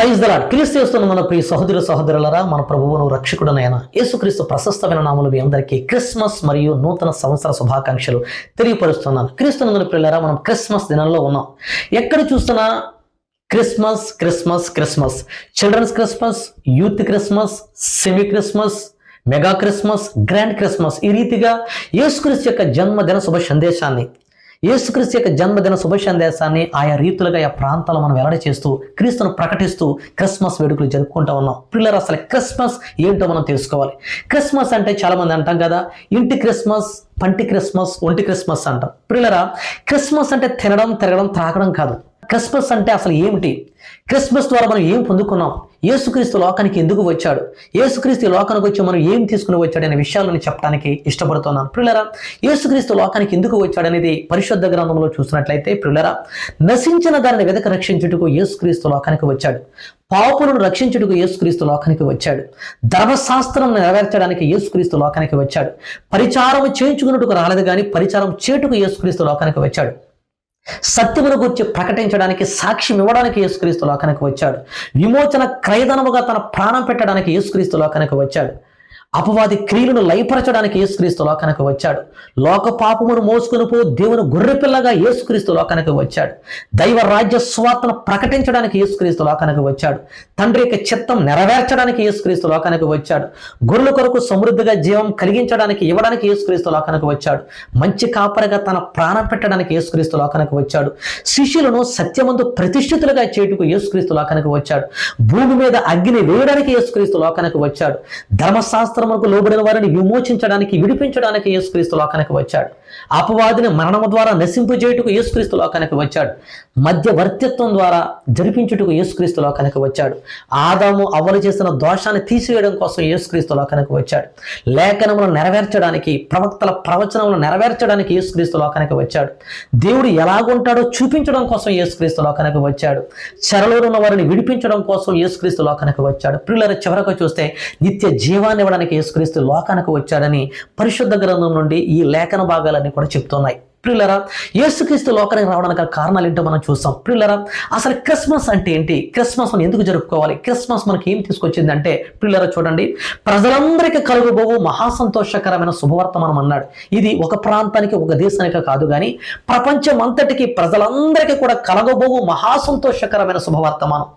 Praise the lord. క్రీస్తు మన ప్రియ సహోదర సహోదరులరా, మన ప్రభువును రక్షకుడనైన యేసుక్రీస్తు ప్రశస్తమైన నామములు మీ అందరికీ క్రిస్మస్ మరియు నూతన సంవత్సర శుభాకాంక్షలు తెలియపరుస్తున్నాను. క్రీస్తునందున ప్రియులారా, మనం క్రిస్మస్ దినంలో ఉన్నాం. ఎక్కడ చూస్తున్నా Christmas Christmas Christmas, children's Christmas, youth Christmas, semi Christmas, mega Christmas, grand Christmas, ఈ రీతిగా యేసుక్రీస్తు యొక్క జన్మదిన శుభ సందేశాన్ని ఆయా రీతులుగా ఆ ప్రాంతాల్లో మనం వెల్లడి చేస్తూ క్రీస్తును ప్రకటిస్తూ క్రిస్మస్ వేడుకలు జరుపుకుంటూ ఉన్నాం. పిల్లలు, అసలు క్రిస్మస్ ఏంటో మనం తెలుసుకోవాలి. క్రిస్మస్ అంటే చాలా మంది అంటాం కదా, ఇంటి క్రిస్మస్, పంటి క్రిస్మస్, ఒంటి క్రిస్మస్ అంటాం. పిల్లరా, క్రిస్మస్ అంటే తినడం, తిరగడం, త్రాగడం కాదు. క్రిస్మస్ అంటే అసలు ఏమిటి? క్రిస్మస్ ద్వారా మనం ఏం పొందుకున్నాం? యేసుక్రీస్తు లోకానికి ఎందుకు వచ్చాడు? యేసుక్రీస్తు లోకానికి వచ్చి మనం ఏం తీసుకుని వచ్చాడు అనే విషయాలను చెప్పడానికి ఇష్టపడుతున్నాను. ప్రియులరా, యేసుక్రీస్తు లోకానికి ఎందుకు వచ్చాడనేది పరిశుద్ధ గ్రంథంలో చూసినట్లయితే, ప్రియులరా, నశించిన దానిని వెదక రక్షించుటకు యేసుక్రీస్తు లోకానికి వచ్చాడు. పాపులను రక్షించుటకు యేసుక్రీస్తు లోకానికి వచ్చాడు. ధర్మశాస్త్రం నెరవేర్చడానికి యేసుక్రీస్తు లోకానికి వచ్చాడు. పరిచారం చేయించుకున్నట్టుకు రాలేదు కానీ పరిచారం చేటుకు యేసుక్రీస్తు లోకానికి వచ్చాడు. సత్యమును గురించి ప్రకటించడానికి, సాక్ష్యం ఇవ్వడానికి యేసుక్రీస్తు లోకానికి వచ్చాడు. విమోచన క్రయధనముగా తన ప్రాణం పెట్టడానికి యేసుక్రీస్తు లోకానికి వచ్చాడు. అపవాది క్రియలను లయపరచడానికి యేసుక్రీస్తు లోకానికి వచ్చాడు. లోక పాపమును మోసుకుని పో దేవుని గొర్రెపిల్లగా యేసుక్రీస్తు లోకానికి వచ్చాడు. దైవ రాజ్య స్వార్థను ప్రకటించడానికి యేసుక్రీస్తు లోకానికి వచ్చాడు. తండ్రి యొక్క చిత్తం నెరవేర్చడానికి యేసుక్రీస్తు లోకానికి వచ్చాడు. గొర్రెల కొరకు సమృద్ధిగా జీవం కలిగించడానికి, ఇవ్వడానికి యేసుక్రీస్తు లోకానికి వచ్చాడు. మంచి కాపరిగా తన ప్రాణం పెట్టడానికి యేసుక్రీస్తు లోకానికి వచ్చాడు. శిష్యులను సత్యమందు ప్రతిష్ఠితులుగా చేటుకు యేసుక్రీస్తు లోకానికి వచ్చాడు. భూమి మీద అగ్ని వేయడానికి యేసుక్రీస్తు లోకానికి వచ్చాడు. ధర్మశాస్త్రములకు లోబడిన వారిని విమోచించడానికి, విడిపించడానికి యేసుక్రీస్తు లోకానికి వచ్చాడు. అపవాదిని మరణము ద్వారా నశింపజేయుటకు యేసుక్రీస్తు లోకానికి వచ్చాడు. మధ్యవర్తిత్వం ద్వారా జరిపించుటకు యేసుక్రీస్తు లోకానికి వచ్చాడు. ఆదాము అవ్వలు చేసిన దోషాన్ని తీసివేయడం కోసం యేసుక్రీస్తు లోకానికి వచ్చాడు. లేఖనములను నెరవేర్చడానికి, ప్రవక్తల ప్రవచనములను నెరవేర్చడానికి యేసుక్రీస్తు లోకానికి వచ్చాడు. దేవుడు ఎలాగుంటాడో చూపించడం కోసం యేసుక్రీస్తు లోకానికి వచ్చాడు. చెరలో ఉన్న వారిని విడిపించడం కోసం యేసుక్రీస్తు లోకానికి వచ్చాడు. ప్రియులారా, చివరకు చూస్తే నిత్య జీవాన్ని ఇవ్వడానికి యేసుక్రీస్తు లోకానికి వచ్చాడని పరిశుద్ధ గ్రంథం నుండి ఈ లేఖన భాగాలన్నీ కూడా చెప్తున్నాయి. ప్రియులారా, యేసుక్రీస్తు లోకానికి రావడానికి కారణాలు ఏంటో మనం చూస్తాం. ప్రియులారా, అసలు క్రిస్మస్ అంటే ఏంటి? క్రిస్మస్ మనం ఎందుకు జరుపుకోవాలి? క్రిస్మస్ మనకి ఏం తీసుకొచ్చిందంటే, ప్రియులారా చూడండి, ప్రజలందరికీ కలుగుబోవు మహాసంతోషకరమైన శుభవర్తమానం అన్నాడు. ఇది ఒక ప్రాంతానికి, ఒక దేశానికి కాదు కానీ ప్రపంచం అంతటికి, ప్రజలందరికీ కూడా కలగబోవు మహాసంతోషకరమైన శుభవర్తమానం.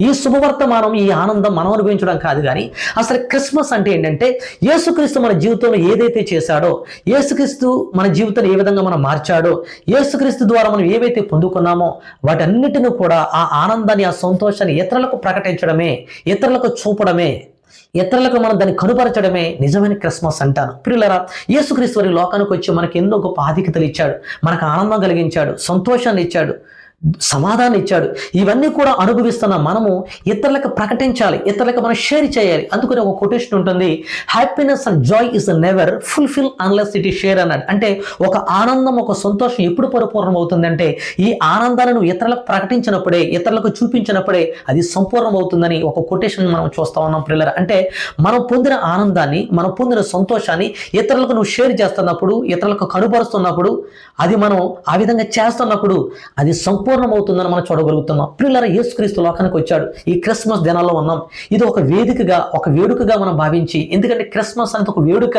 ఈ శుభవర్తమానం, ఈ ఆనందం మనం అనుభవించడం కాదు కానీ అసలు క్రిస్మస్ అంటే ఏంటంటే, యేసుక్రీస్తు మన జీవితంలో ఏదైతే చేశాడో, యేసుక్రీస్తు మన జీవితాన్ని ఏ విధంగా మనం మార్చాడో, యేసుక్రీస్తు ద్వారా మనం ఏవైతే పొందుకున్నామో వాటన్నిటిని కూడా, ఆ ఆనందాన్ని, ఆ సంతోషాన్ని ఇతరులకు ప్రకటించడమే, ఇతరులకు చూపడమే, ఇతరులకు మనం దాన్ని కనుపరచడమే నిజమైన క్రిస్మస్ అంటాను. ప్రియులారా, యేసుక్రీస్తు వారి లోకానికి వచ్చి మనకి ఎన్నో గొప్ప ఆధిక్యతలు ఇచ్చాడు. మనకు ఆనందం కలిగించాడు, సంతోషాన్ని ఇచ్చాడు, సమాధానం ఇచ్చాడు. ఇవన్నీ కూడా అనుభవిస్తున్న మనము ఇతరులకు ప్రకటించాలి, ఇతరులకు మనం షేర్ చేయాలి. అందుకని ఒక కొటేషన్ ఉంటుంది, happiness and Joy is never fulfil unless it is share అన్నాడు. అంటే ఒక ఆనందం, ఒక సంతోషం ఎప్పుడు పరిపూర్ణం అవుతుందంటే, ఈ ఆనందాన్ని నువ్వు ఇతరులకు ప్రకటించినప్పుడే, ఇతరులకు చూపించినప్పుడే అది సంపూర్ణం అవుతుందని ఒక కొటేషన్ మనం చూస్తా ఉన్నాం. ప్రియులారా, అంటే మనం పొందిన ఆనందాన్ని, మనం పొందిన సంతోషాన్ని ఇతరులకు నువ్వు షేర్ చేస్తున్నప్పుడు, ఇతరులకు కనుపరుస్తున్నప్పుడు, అది మనం ఆ విధంగా చేస్తున్నప్పుడు అది సంపూర్ణమవుతుందని మనం చూడగలుగుతున్నాం. ప్రియులారా, యేసుక్రీస్తు లోకానికి వచ్చాడు. ఈ క్రిస్మస్ దినాల్లో ఉన్నాం. ఇది ఒక వేదికగా, ఒక వేడుకగా మనం భావించి, ఎందుకంటే క్రిస్మస్ అనేది ఒక వేడుక,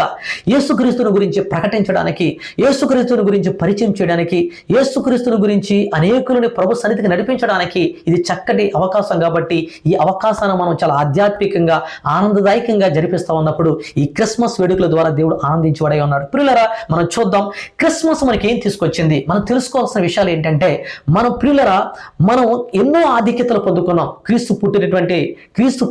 యేసుక్రీస్తుని గురించి ప్రకటించడానికి, యేసుక్రీస్తుని గురించి పరిచయం చేయడానికి, యేసుక్రీస్తుని గురించి అనేకులని ప్రభు సన్నిధికి నడిపించడానికి ఇది చక్కటి అవకాశం. కాబట్టి ఈ అవకాశాన్ని మనం చాలా ఆధ్యాత్మికంగా, ఆనందదాయకంగా జరిపిస్తా ఉన్నప్పుడు ఈ క్రిస్మస్ వేడుకల ద్వారా దేవుడు ఆనందించేవాడై ఉన్నాడు. ప్రియులారా, మనం చూద్దాం క్రిస్మస్ మనకి ఏం తీసుకొచ్చింది. మనం తెలుసుకోవాల్సిన విషయాలు ఏంటంటే, మనం ప్రియులరా, మనం ఎన్నో ఆధిక్యతలు పొందుకున్నాం. క్రీస్తు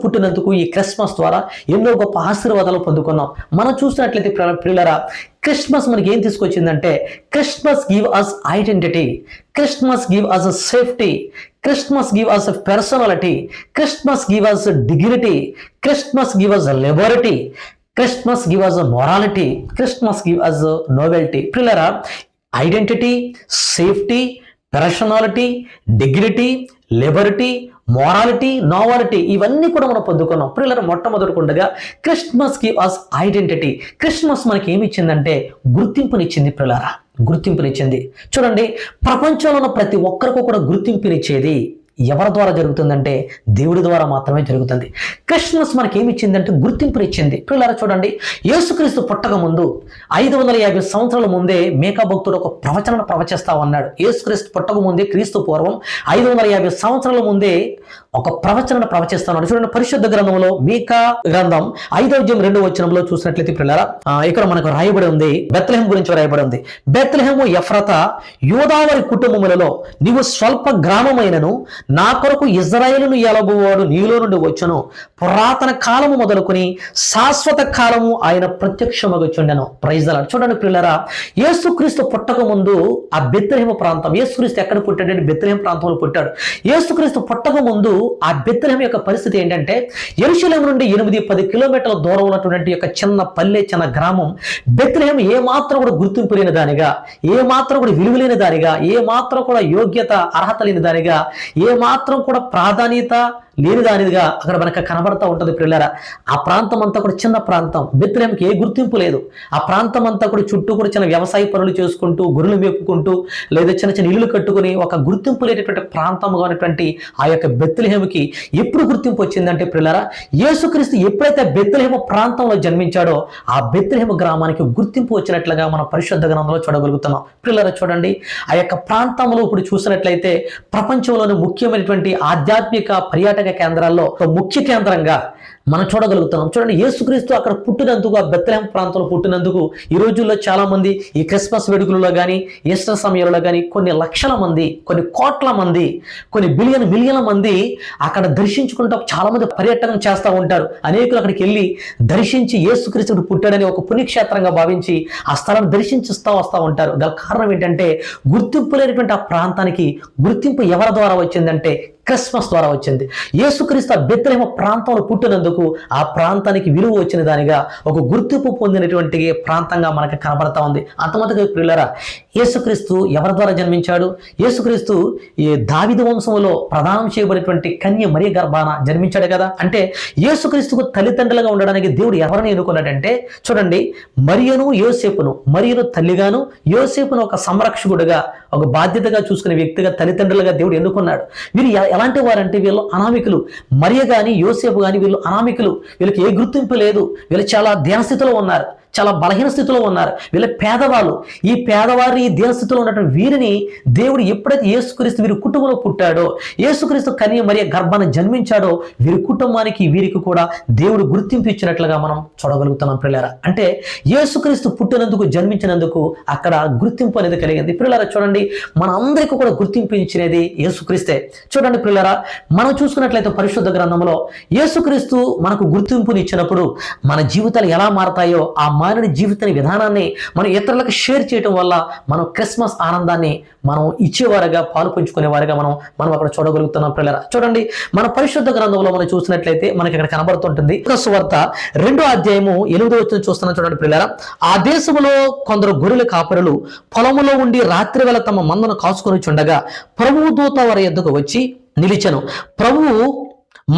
పుట్టినందుకు ఈ క్రిస్మస్ ద్వారా ఎన్నో గొప్ప ఆశీర్వాదాలు పొందుకున్నాం. మనం చూసినట్లయితే ప్రియులరా, క్రిస్మస్ మనకి ఏం తీసుకొచ్చిందంటే, Christmas give us identity, Christmas give us safety, Christmas give us personality, Christmas give us dignity, Christmas give us liberty, Christmas give us morality, Christmas give us novelty. ప్రియులరా, identity, safety, personality, dignity, liberty, morality, novelty, ఇవన్నీ కూడా మనం పొందుకున్నాం. ప్రియులారా, మొట్టమొదటిగా Christmas give us identity. Christmas మనకి ఏమి ఇచ్చిందంటే గుర్తింపునిచ్చింది. ప్రియులారా, గుర్తింపునిచ్చింది. చూడండి, ప్రపంచంలో ఉన్న ప్రతి ఒక్కరికి కూడా గుర్తింపునిచ్చేది ఎవరి ద్వారా జరుగుతుందంటే దేవుడి ద్వారా మాత్రమే జరుగుతుంది. క్రిస్మస్ మనకి ఏమి ఇచ్చిందంటే గుర్తింపునిచ్చింది. పిల్లలారా చూడండి, యేసుక్రీస్తు పుట్టక ముందు 550 సంవత్సరాల ముందే మీకా భక్తుడు ఒక ప్రవచనాన్ని ప్రవచిస్తా ఉన్నాడు. యేసుక్రీస్తు పుట్టక ముందే, క్రీస్తు పూర్వం 550 సంవత్సరాల ముందే ఒక ప్రవచనాన్ని ప్రవచిస్తాను. చూడండి, పరిశుద్ధ గ్రంథంలో మీకా గ్రంథం 5:2 చూసినట్లయితే పిల్లలారా, ఇక్కడ మనకు రాయబడి ఉంది, బెత్లెహేం గురించి రాయబడి ఉంది. బెత్లెహేము ఎఫ్రాతా, యూదావారి కుటుంబములలో నీవు స్వల్ప గ్రామమైనను నా కొరకు ఇజ్రాయేలును ఏలబోవాడు నీలో నుండి వచ్చును. పురాతన కాలము మొదలుకొని శాశ్వత కాలము ఆయన ప్రత్యక్షమగుచుండెను. Praise the lord. చూడండి పిల్లలారా, యేసుక్రీస్తు పుట్టక ముందు ఆ బెత్లెహేము ప్రాంతం, యేసుక్రీస్తు ఎక్కడ పుట్టాడంటే బెత్లెహేం ప్రాంతంలో పుట్టాడు. యేసుక్రీస్తు పుట్టక ముందు ఆ బెత్లెహేం యొక్క పరిస్థితి ఏంటంటే, యెరూషలేము నుండి 8-10 కిలోమీటర్ల దూరం ఉన్నటువంటి యొక్క చిన్న పల్లె, చిన్న గ్రామం. బెత్లెహేం ఏ మాత్రం కూడా గుర్తింపు లేని దానిగా, ఏ మాత్రం కూడా విలువ లేని దానిగా, ఏ మాత్రం కూడా యోగ్యత అర్హత లేని దానిగా, ఏ మాత్రం కూడా ప్రాధాన్యత లేని దానిగా అక్కడ మనకు కనబడతా ఉంటుంది. పిల్లరా, ఆ ప్రాంతం అంతా కూడా చిన్న ప్రాంతం. బెత్లెహేంకి ఏ గుర్తింపు లేదు. ఆ ప్రాంతం అంతా కూడా చుట్టూ కూడా చిన్న వ్యవసాయ పనులు చేసుకుంటూ, గొర్రెలు మేపుకుంటూ, లేదా చిన్న చిన్న ఇల్లు కట్టుకుని ఒక గుర్తింపు లేనటువంటి ప్రాంతంగా ఉన్నటువంటి ఆ యొక్క బెత్లెహేంకి ఎప్పుడు గుర్తింపు వచ్చిందంటే పిల్లరా, యేసుక్రీస్తు ఎప్పుడైతే బెత్లెహేము ప్రాంతంలో జన్మించాడో ఆ బెత్లెహేము గ్రామానికి గుర్తింపు వచ్చినట్లుగా మనం పరిశుద్ధ గ్రంథంలో చూడగలుగుతున్నాం. పిల్లరా చూడండి, ఆ యొక్క ప్రాంతంలో ఇప్పుడు చూసినట్లయితే ప్రపంచంలోని ముఖ్యమైనటువంటి ఆధ్యాత్మిక పర్యాటక కేంద్రాల్లో ఒక ముఖ్య కేంద్రంగా మనం చూడగలుగుతున్నాం. చూడండి, యేసుక్రీస్తు అక్కడ పుట్టినందుకు, ఆ బెత్లెహేం ప్రాంతంలో పుట్టినందుకు ఈ రోజుల్లో చాలా మంది ఈ క్రిస్మస్ వేడుకలలో కానీ, ఈస్టర్ సమయంలో కానీ కొన్ని లక్షల మంది, కొన్ని కోట్ల మంది, కొన్ని మిలియన్ల మంది అక్కడ దర్శించుకుంటూ చాలా మంది పర్యటన చేస్తూ ఉంటారు. అనేకులు అక్కడికి వెళ్ళి దర్శించి యేసుక్రీస్తుడు పుట్టాడని ఒక పుణ్యక్షేత్రంగా భావించి ఆ స్థలాన్ని దర్శించుస్తూ వస్తూ ఉంటారు. గల కారణం ఏంటంటే, గుర్తింపు లేనటువంటి ఆ ప్రాంతానికి గుర్తింపు ఎవరి ద్వారా వచ్చిందంటే క్రిస్మస్ ద్వారా వచ్చింది. యేసుక్రీస్తు బెత్లెహేము ప్రాంతంలో పుట్టినందుకు ఆ ప్రాంతానికి విలువ వచ్చిన దానిగా, ఒక గుర్తింపు పొందినటువంటి ప్రాంతంగా మనకు కనబడతా ఉంది. అంతమందికి పిల్లరా, యేసుక్రీస్తు ఎవరి ద్వారా జన్మించాడు? యేసుక్రీస్తు ఈ దావీదు వంశంలో ప్రదానం చేయబడినటువంటి కన్య మరియ గర్భాన జన్మించాడు కదా. అంటే యేసుక్రీస్తుకు తల్లిదండ్రులుగా ఉండడానికి దేవుడు ఎవరిని ఎన్నుకున్నాడంటే, చూడండి, మరియను యోసేపును, మరియను తల్లిగాను, యోసేపును ఒక సంరక్షకుడుగా, ఒక బాధ్యతగా చూసుకునే వ్యక్తిగా, తల్లిదండ్రులుగా దేవుడు ఎన్నుకున్నాడు. వీరు ఎలాంటి వారంటే వీళ్ళు అనామికులు. మరియ కానీ యోసేపు కానీ వీళ్ళు అనామికులు. వీళ్ళకి ఏ గుర్తింపు లేదు. వీళ్ళు చాలా ధ్యానస్థితిలో ఉన్నారు, చాలా బలహీన స్థితిలో ఉన్నారు. వీళ్ళ పేదవాళ్ళు. ఈ పేదవారి ఈ దీనస్థితిలో ఉన్నటువంటి వీరిని దేవుడు ఎప్పుడైతే యేసుక్రీస్తు వీరి కుటుంబంలో పుట్టాడో, యేసుక్రీస్తు కన్య మరియ గర్భాన జన్మించాడో, వీరి కుటుంబానికి వీరికి కూడా దేవుడు గుర్తింపు ఇచ్చినట్లుగా మనం చూడగలుగుతున్నాం. పిల్లలారా, అంటే యేసుక్రీస్తు పుట్టినందుకు, జన్మించినందుకు అక్కడ గుర్తింపు అనేది కలిగింది. పిల్లలారా చూడండి, మన అందరికీ కూడా గుర్తింపు ఇచ్చినది యేసుక్రీస్తే. చూడండి పిల్లలారా, మనం చూసుకున్నట్లయితే పరిశుద్ధ గ్రంథంలో యేసుక్రీస్తు మనకు గుర్తింపుని ఇచ్చినప్పుడు మన జీవితాలు ఎలా మారతాయో, ఆ మారిన జీవిత విధానాన్ని మనం ఇతరులకు షేర్ చేయడం వల్ల మనం క్రిస్మస్ ఆనందాన్ని మనం ఇచ్చేవారుగా, పాలు పంచుకునేవారుగా మనం అక్కడ చూడగలుగుతున్నాం. పిల్లరా చూడండి, మన పరిశుద్ధ గ్రంథంలో మనం చూసినట్లయితే మనకి ఇక్కడ కనబడుతుంటుంది. సువార్త 2:8 చూస్తున్నాం. చూడండి పిల్లరా, ఆ దేశంలో కొందరు గొర్రెల కాపరులు పొలములో ఉండి రాత్రి వేళ తమ మందను కాసుకొని చుండగా ప్రభువు దూత వారి యొద్దకు వచ్చి నిలిచెను. ప్రభువు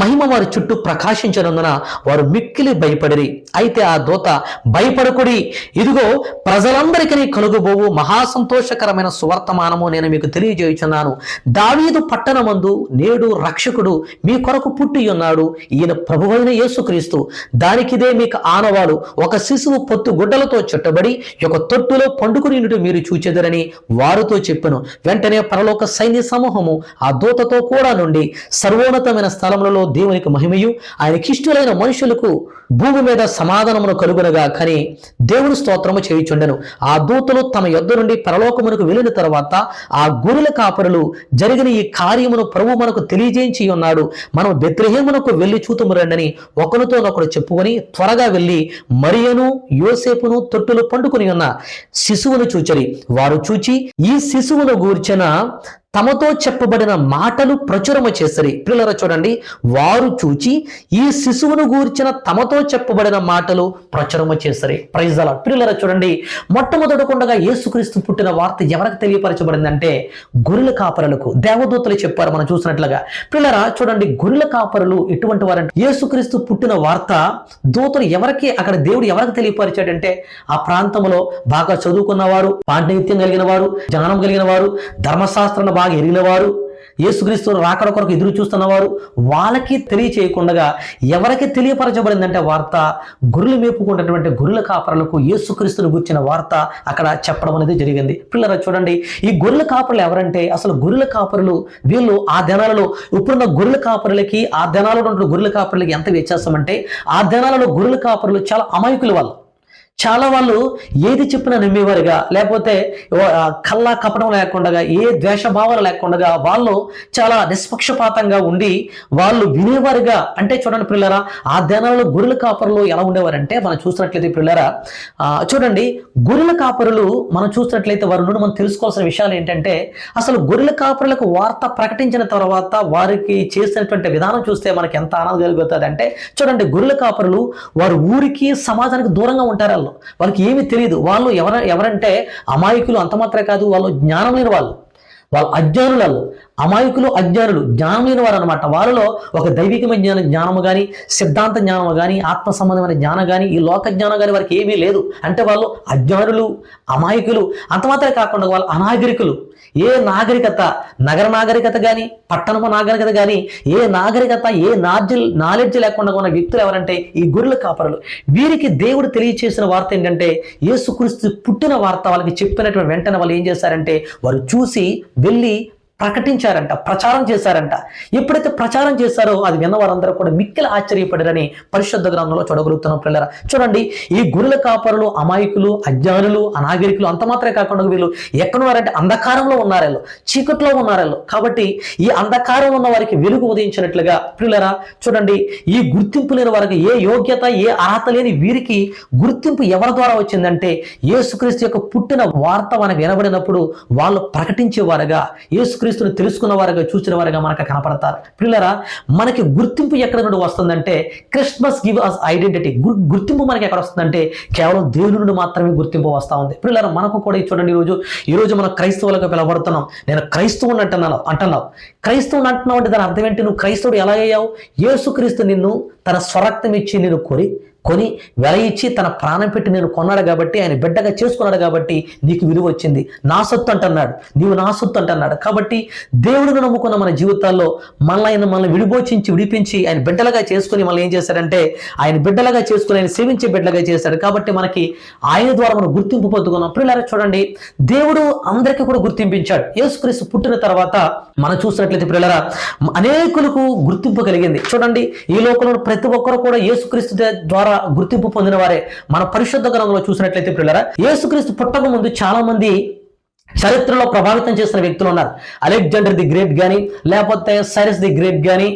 మహిమ వారి చుట్టూ ప్రకాశించనందున వారు మిక్కిలి భయపడిరి. అయితే ఆ దూత, భయపడకుడి, ఇదిగో ప్రజలందరికీ కలుగుబోవు మహా సంతోషకరమైన సువర్తమానము నేను మీకు తెలియజేయుచున్నాను. దావీదు పట్టణమందు నేడు రక్షకుడు మీ కొరకు పుట్టి ఉన్నాడు. ఈయన ప్రభువైన యేసుక్రీస్తు. దానికిదే మీకు ఆనవాలు. ఒక శిశువు పొత్తు గుడ్డలతో చుట్టబడి ఒక తొట్టులో పండుకుని మీరు చూచెదరని వారితో చెప్పెను. వెంటనే పరలోక సైన్య సమూహము ఆ దూతతో కూడా నుండి సర్వోన్నతమైన స్థలంలో దేవునికి మహిమయు ఆయనకిష్టులైన మనుషులకు భూమి మీద సమాధానమును కలుగునగా కానీ దేవుడు స్తోత్రము చేయుచుండెను. ఆ దూతలు తమ యొద్ద నుండి పరలోకమునకు వెళ్ళిన తర్వాత ఆ గొర్రెల కాపరులు జరిగిన ఈ కార్యమును ప్రభు మనకు తెలియజేయించి ఉన్నాడు. మనం బెత్లెహేమునకు వెళ్ళి చూతుము రండని ఒకరితోనొకడు చెప్పుకొని త్వరగా వెళ్ళి మరియను యోసేపును తొట్టులు పండుకొని ఉన్న శిశువును చూచరి. వారు చూచి ఈ శిశువును గూర్చిన తమతో చెప్పబడిన మాటలు ప్రచురము చేసరి. పిల్లరా చూడండి, వారు చూచి ఈ శిశువును గూర్చిన తమతో చెప్పబడిన మాటలు ప్రచురము చేసరి. Praise the Lord. పిల్లరా చూడండి, మొట్టమొదటిగా యేసుక్రీస్తు పుట్టిన వార్త ఎవరికి తెలియపరచబడిందంటే గొర్రెల కాపరులకు. దేవదూతలు చెప్పారు మనం చూసినట్లుగా. పిల్లరా చూడండి, గొర్రెల కాపరులు ఎటువంటి వారంటే, యేసుక్రీస్తు పుట్టిన వార్త దూతలు ఎవరికి, అక్కడ దేవుడు ఎవరికి తెలియపరిచాడంటే ఆ ప్రాంతంలో బాగా చదువుకున్నవారు, పాండిత్యం కలిగిన వారు, జ్ఞానం కలిగిన వారు, ధర్మశాస్త్రాన్ని బాగా ఎరిగిన వారు, యేసుక్రీస్తు రాకడ కొరకు ఎదురు చూస్తున్న వారు వాళ్ళకి తెలియచేయకుండా ఎవరికి తెలియపరచబడిందంటే వార్త, గొర్రెలు మేపుకున్నటువంటి గొర్రెల కాపరులకు యేసుక్రీస్తుని గుర్చిన వార్త అక్కడ చెప్పడం అనేది జరిగింది. పిల్లరా చూడండి, ఈ గొర్రెల కాపరులు ఎవరంటే అసలు గొర్రెల కాపరులు వీళ్ళు ఆ దినాలలో ఇప్పుడున్న గొర్రెల కాపరులకి ఆ దినాలలో ఉన్న గొర్రెల కాపరులకి ఎంత వ్యత్యాసం అంటే ఆ దినాలలో గొర్రెల కాపరులు చాలా అమాయకులు. చాలా వాళ్ళు ఏది చెప్పినా నమ్మేవారుగా, లేకపోతే కల్లా కపటం లేకుండా, ఏ ద్వేషభావాలు లేకుండా వాళ్ళు చాలా నిష్పక్షపాతంగా ఉండి వాళ్ళు వినేవారుగా. అంటే చూడండి పిల్లరా, ఆ దినాలలో గొర్రెల కాపరులు ఎలా ఉండేవారంటే మనం చూసినట్లయితే పిల్లరా చూడండి, గొర్రెల కాపరులు మనం చూసినట్లయితే వారి నుండి మనం తెలుసుకోవాల్సిన విషయాలు ఏంటంటే అసలు గొర్రెల కాపరులకు వార్త ప్రకటించిన తర్వాత వారికి చేసినటువంటి విధానం చూస్తే మనకి ఎంత ఆనందం కలుగుతుంది అంటే చూడండి, గొర్రెల కాపరులు వారి ఊరికి సమాజానికి దూరంగా ఉంటారు. వాళ్ళకి ఏమీ తెలియదు. వాళ్ళు ఎవరంటే అమాయకులు. అంత మాత్రమే కాదు, వాళ్ళు జ్ఞానం లేని వాళ్ళు అజ్ఞానులు. అమాయకులు, అజ్ఞానులు, జ్ఞానం లేని వారు అనమాట. వాళ్ళలో ఒక దైవికమైన జ్ఞానము కానీ, సిద్ధాంత జ్ఞానము కానీ, ఆత్మ సంబంధమైన జ్ఞానం కానీ, ఈ లోక జ్ఞానం కానీ వారికి ఏమీ లేదు. అంటే వాళ్ళు అజ్ఞానులు, అమాయకులు. అంత మాత్రమే కాకుండా వాళ్ళు అనాగరికులు. ఏ నాగరికత, నగర నాగరికత కానీ, పట్టణము నాగరికత కానీ, ఏ నాగరికత, ఏ నాలెడ్జ్ లేకుండా ఉన్న వ్యక్తులు ఎవరంటే ఈ గొర్రెల కాపరులు. వీరికి దేవుడు తెలియచేసిన వార్త ఏంటంటే యేసుక్రీస్తు పుట్టిన వార్త వాళ్ళకి చెప్పినటువంటి వెంటనే వాళ్ళు ఏం చేశారంటే వారు చూసి వెళ్ళి ప్రకటించారంట, ప్రచారం చేశారంట. ఎప్పుడైతే ప్రచారం చేశారో అది విన్న వారందరూ కూడా మిక్కిలి ఆశ్చర్యపడారని పరిశుద్ధ గ్రంథంలో చూడగలుగుతున్నాం పిల్లరా. చూడండి, ఈ గొర్రెల కాపరులు అమాయకులు, అజ్ఞానులు, అనాగరికులు. అంత మాత్రమే కాకుండా వీళ్ళు ఎక్కడున్నారంటే అంధకారంలో ఉన్నారు, చీకట్లో ఉన్నారు. కాబట్టి ఈ అంధకారం ఉన్న వారికి వెలుగు ఉదయించినట్లుగా పిల్లరా చూడండి, ఈ గుర్తింపు లేని వారికి, ఏ యోగ్యత, ఏ అర్హత లేని వీరికి గుర్తింపు ఎవరి ద్వారా వచ్చిందంటే యేసుక్రీస్తు యొక్క పుట్టిన వార్త మనకు వినబడినప్పుడు వాళ్ళు ప్రకటించేవారుగా, యేసుక్రీస్తుని తెలుసుకున్న వారుగా, చూసిన వారుగా మనకు కనపడతారు. పిల్లరా, మనకి గుర్తింపు ఎక్కడ నుండి వస్తుందంటే క్రిస్మస్ గివ్ అస్ ఐడెంటిటీ. గుర్తింపు మనకి ఎక్కడ వస్తుందంటే కేవలం దేవుని నుండి మాత్రమే గుర్తింపు వస్తూ ఉంది. పిల్లరా, మనకు కూడా చూడండి, ఈరోజు మనం క్రైస్తవులుగా పిలవబడుతున్నాం. నేను క్రైస్తవుని అంటున్నావు. క్రైస్తవుని అంటున్నావు అంటే దాని అర్థం ఏంటి? నువ్వు క్రైస్తవుడు ఎలా అయ్యావు? యేసుక్రీస్తు నిన్ను తన స్వరక్తం ఇచ్చి నిన్ను కొని వెల ఇచ్చి తన ప్రాణం పెట్టి నేను కొన్నాడు కాబట్టి, ఆయన బిడ్డగా చేసుకున్నాడు కాబట్టి నీకు విలువ వచ్చింది. నా సొత్తు అంటున్నాడు, నీవు నా సొత్తు అంటున్నాడు. కాబట్టి దేవుడిని నమ్ముకున్న మన జీవితాల్లో మనల్ని విడిపించి ఆయన బిడ్డలుగా చేసుకుని మళ్ళీ ఏం చేశాడంటే ఆయన బిడ్డలుగా చేసుకుని ఆయన సేవించే బిడ్డలుగా చేశాడు. కాబట్టి మనకి ఆయన ద్వారా మనం గుర్తింపు పొందుకున్నాం. పిల్లలు చూడండి, దేవుడు అందరికీ కూడా గుర్తింపించాడు. యేసుక్రీస్తు పుట్టిన తర్వాత మనం చూసినట్లయితే పిల్లరా అనేకులకు గుర్తింపు కలిగింది. చూడండి, ఈ లోకంలో ప్రతి ఒక్కరు కూడా యేసుక్రీస్తు ద్వారా గుర్తింపు పొందిన వారే. మన పరిశుద్ధ గ్రంథంలో చూసినట్లయితే పిల్లరా యేసుక్రీస్తు పుట్టక ముందు చాలా మంది చరిత్రలో ప్రభావితం చేసిన వ్యక్తులు ఉన్నారు. అలెగ్జాండర్ ది గ్రేట్ కానీ, లేకపోతే సైరస్ ది గ్రేట్ కానీ,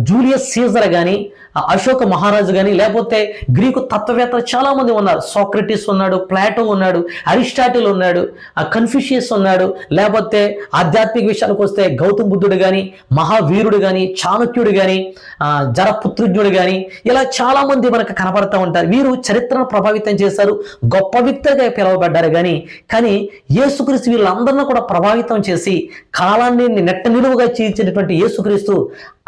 జూలియస్ సీజర్ కానీ, అశోక మహారాజు కానీ, లేకపోతే గ్రీకు తత్వవేత్తలు చాలా మంది ఉన్నారు. సోక్రటీస్ ఉన్నాడు, ప్లాటో ఉన్నాడు, అరిస్టాటిల్ ఉన్నాడు, కన్ఫ్యూషియస్ ఉన్నాడు. లేకపోతే ఆధ్యాత్మిక విషయాలకు వస్తే గౌతమ బుద్ధుడు కానీ, మహావీరుడు కానీ, చాణక్యుడు కానీ, జరపుత్రుజ్ఞుడు కానీ, ఇలా చాలా మంది మనకు కనపడుతూ ఉంటారు. వీరు చరిత్రను ప్రభావితం చేశారు, గొప్ప వ్యక్తులుగా పిలువబడ్డారు. కానీ యేసుక్రీస్తు వీళ్ళందరినీ కూడా ప్రభావితం చేసి కాలాన్ని నెట్ట నిలువుగా చీల్చినటువంటి యేసుక్రీస్తు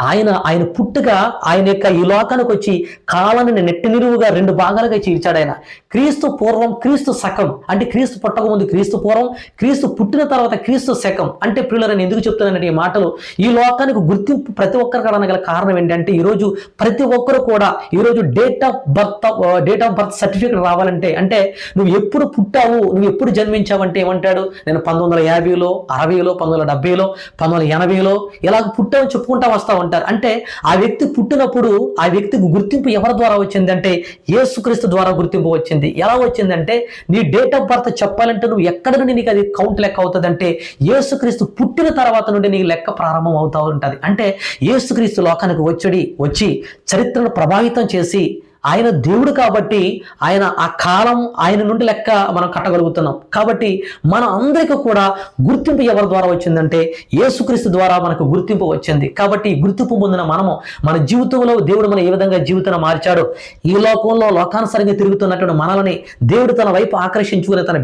ఆయన పుట్టుక, ఆయన యొక్క ఈ లోకానికి వచ్చి కాలాన్ని నెట్టి నిలువుగా 2 భాగాలుగా చీల్చాడు. ఆయన క్రీస్తు పూర్వం, క్రీస్తు శకం. అంటే క్రీస్తు పుట్టక ముందు క్రీస్తు పూర్వం, క్రీస్తు పుట్టిన తర్వాత క్రీస్తు శకం. అంటే పిల్లలని ఎందుకు చెప్తున్నానంటే ఈ మాటలు, ఈ లోకానికి గుర్తింపు ప్రతి ఒక్కరికి అనగల కారణం ఏంటంటే ఈరోజు ప్రతి ఒక్కరు కూడా ఈరోజు డేట్ ఆఫ్ బర్త్ సర్టిఫికేట్ రావాలంటే, అంటే నువ్వు ఎప్పుడు పుట్టావు, నువ్వు ఎప్పుడు జన్మించావు అంటే ఏమంటాడు? నేను 1950లో, 60లో, 1970లో, 1980లో ఇలాగ పుట్టావని చెప్పుకుంటా వస్తా ఉంటారు. అంటే ఆ వ్యక్తి పుట్టినప్పుడు ఆ వ్యక్తికి గుర్తింపు ఎవరి ద్వారా వచ్చిందంటే యేసుక్రీస్తు ద్వారా గుర్తింపు వచ్చింది. ఎలా వచ్చిందంటే నీ డేట్ ఆఫ్ బర్త్ చెప్పాలంటే నువ్వు ఎక్కడి నుండి నీకు అది కౌంట్ లెక్క అవుతుంది అంటే యేసుక్రీస్తు పుట్టిన తర్వాత నుండి నీకు లెక్క ప్రారంభం అవుతూ ఉంటుంది. అంటే యేసుక్రీస్తు లోకానికి వచ్చి చరిత్రను ప్రభావితం చేసి ఆయన దేవుడు కాబట్టి ఆయన ఆ కాలం ఆయన నుండి లెక్క మనం కట్టగలుగుతున్నాం. కాబట్టి మన అందరికీ కూడా గుర్తింపు ఎవరి ద్వారా వచ్చిందంటే యేసుక్రీస్తు ద్వారా మనకు గుర్తింపు వచ్చింది. కాబట్టి గుర్తింపు పొందిన మనము మన జీవితంలో దేవుడు మనం ఏ విధంగా జీవితాన్ని మార్చాడో, ఈ లోకంలో లోకానుసారంగా తిరుగుతున్నటువంటి మనల్ని దేవుడు తన వైపు ఆకర్షించుకుని తన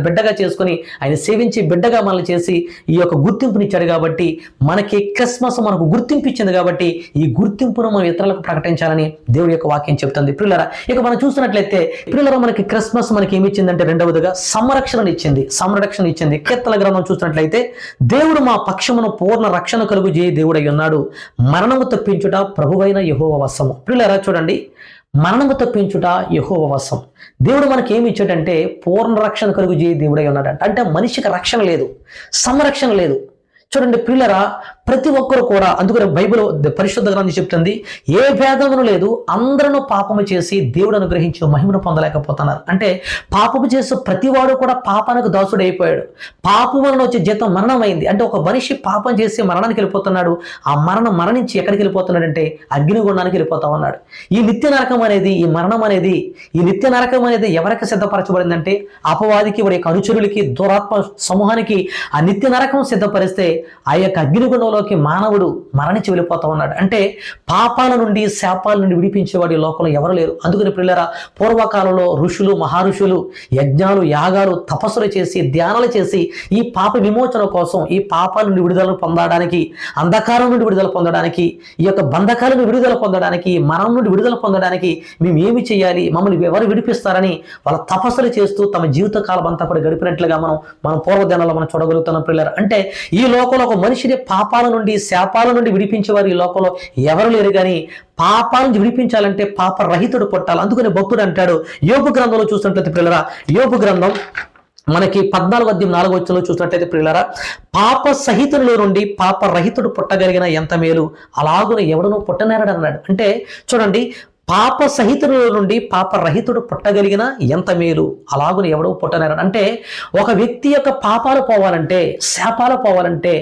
బిడ్డగా చేసుకుని ఆయన సేవించి బిడ్డగా మనల్ని చేసి ఈ యొక్క గుర్తింపునిచ్చాడు. కాబట్టి మనకి క్రిస్మస్ మనకు గుర్తింపు ఇచ్చింది. కాబట్టి ఈ గుర్తింపును మనం ఇతరులకు ప్రకటించాలని దేవుడి యొక్క యొక్క వాక్యం చెప్తుంది. ప్రియులారా, ఇక మనం చూసినట్లయితే ప్రియులారా, మనకి క్రిస్మస్ మనకి ఏమి ఇచ్చిందంటే రెండవదిగా సంరక్షణ ఇచ్చింది. కీర్తన గ్రంథం చూసినట్లయితే దేవుడు మా పక్షమును పూర్ణ రక్షణ కలుగు చేయి దేవుడై ఉన్నాడు, మరణము తప్పించుట ప్రభువైన యెహోవా వశము. ప్రియులారా చూడండి, మరణము తప్పించుట యెహోవా వశం. దేవుడు మనకి ఏమి ఇచ్చాడంటే పూర్ణ రక్షణ కలుగు చేయి దేవుడై ఉన్నాడంట. అంటే మనిషికి రక్షణ లేదు, సంరక్షణ లేదు. చూడండి ప్రియులరా, ప్రతి ఒక్కరు కూడా, అందుకని బైబిల్ పరిశుద్ధ గ్రంథం చెప్తుంది, ఏ భేదమును లేదు, అందరూ పాపము చేసి దేవుడు అనుగ్రహించి మహిమను పొందలేకపోతున్నారు. అంటే పాపము చేసి ప్రతివాడు కూడా పాపానికి దాసుడు అయిపోయాడు. పాపం వలన వచ్చే జీతం మరణం అయింది. అంటే ఒక మనిషి పాపం చేసి మరణానికి వెళ్ళిపోతున్నాడు. ఆ మరణించి ఎక్కడికి వెళ్ళిపోతున్నాడంటే అగ్నిగుండానికి వెళ్ళిపోతా ఉన్నాడు. ఈ నిత్య నరకం అనేది, ఈ మరణం అనేది, ఈ నిత్య నరకం అనేది ఎవరికి సిద్ధపరచబడిందంటే అపవాదికి, వాడి యొక్క అనుచరులకి, దురాత్మ సమూహానికి ఆ నిత్య నరకం సిద్ధపరిస్తే ఆ యొక్క అగ్నిగుండంలోకి మానవుడు మరణించి వెళ్ళిపోతా ఉన్నాడు. అంటే పాపాల నుండి, శాపాల నుండి విడిపించేవాడు ఈ లోకంలో ఎవరు లేరు. అందుకని ప్రియులారా, పూర్వకాలంలో ఋషులు, మహారుషులు యజ్ఞాలు, యాగాలు, తపస్సులు చేసి, ధ్యానాలు చేసి ఈ పాప విమోచన కోసం, ఈ పాపాల నుండి విడుదల పొందడానికి, అంధకారం నుండి విడుదల పొందడానికి, ఈ యొక్క బంధకాల నుండి విడుదల పొందడానికి, మరణం నుండి విడుదల పొందడానికి మేము ఏమి చేయాలి, మమ్మల్ని ఎవరు విడిపిస్తారని వాళ్ళ తపస్సులు చేస్తూ తమ జీవిత కాలం అంతా కూడా గడిపినట్లుగా మనం పూర్వదినాల్లో మనం చూడగలుగుతున్నాం ప్రియులారా. అంటే ఈ లోకంలో ఒక మనిషిని పాపాల నుండి, శాపాల నుండి విడిపించేవారు ఈ లోకంలో ఎవరు లేరు. కానీ పాపాల నుంచి విడిపించాలంటే పాప రహితుడు పుట్టాలి. అందుకని భక్తుడు అంటాడు, యోబు గ్రంథంలో చూసినట్లయితే ప్రియులారా, యోబు గ్రంథం మనకి 14:4 చూసినట్లయితే ప్రియులారా, పాప సహితుల్లో నుండి పాప రహితుడు పుట్టగలిగిన ఎంత మేలు, అలాగున ఎవడనూ పుట్టనేరడు అన్నాడు. అంటే చూడండి, పాప సహితుల నుండి పాప రహితుడు పుట్టగలిగిన ఎంత మేలు, అలాగున ఎవడో పుట్టనేరడు. అంటే ఒక వ్యక్తి యొక్క పాపాలు పోవాలంటే, శాపాలు పోవాలంటే